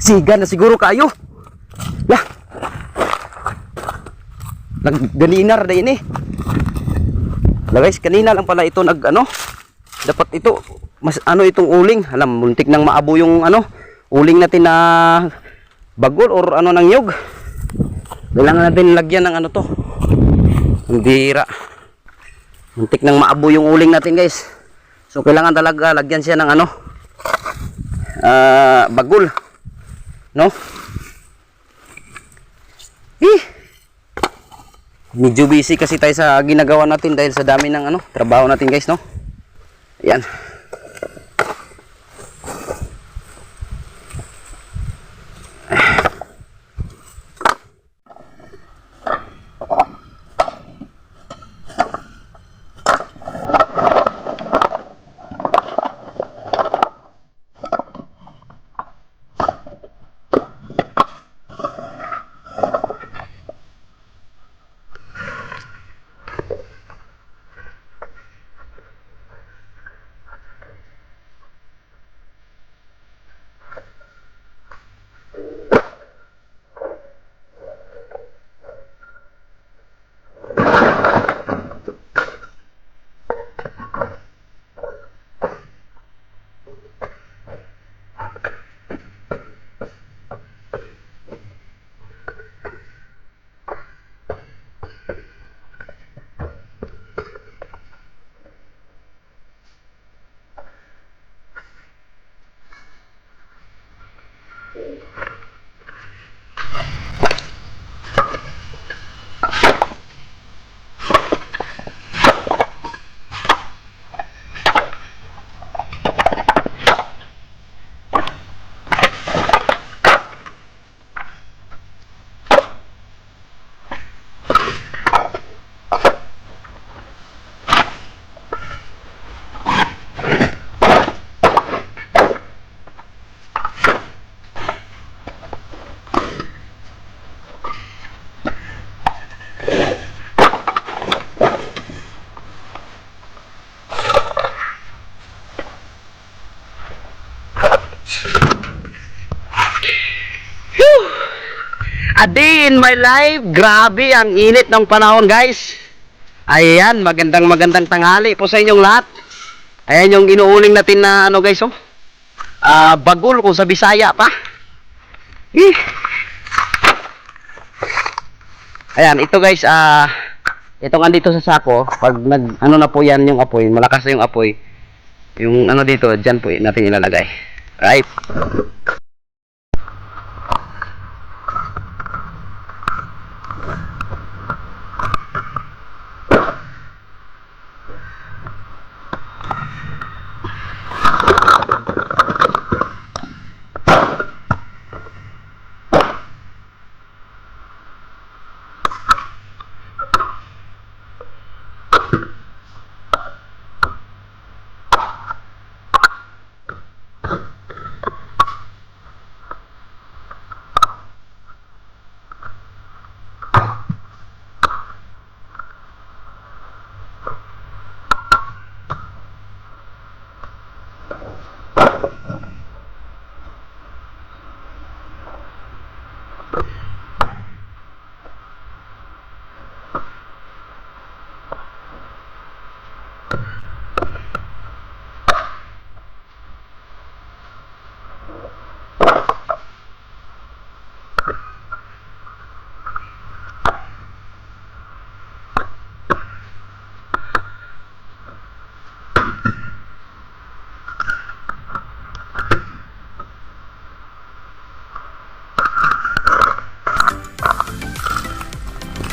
Siga na siguro kayo. Lah. Naganinar na ini. Lah guys, kanina lang pala ito nag ano. Dapat ito mas ano itong uling. Alam, muntik nang maabo yung ano, uling natin na bagol or ano ng nyug. Kailangan natin lagyan ng ano to. Ang bira. Muntik nang maabo yung uling natin, guys. So kailangan talaga lagyan siya ng ano, bagol. No? Medyo busy kasi tayo sa ginagawa natin dahil sa dami ng ano, trabaho natin, guys, no? Ayan. A day in my life. Grabe ang init ng panahon, guys. Ayan, magandang tanghali po sa inyong lahat. Ayan yung inuuling natin na ano, guys, oh. Bagol kung sa Bisaya pa. Ayan, ito guys, itong andito sa sako, pag nag ano na po yan yung apoy, malakas na yung apoy. Yung ano dito, diyan po natin ilalagay. Right?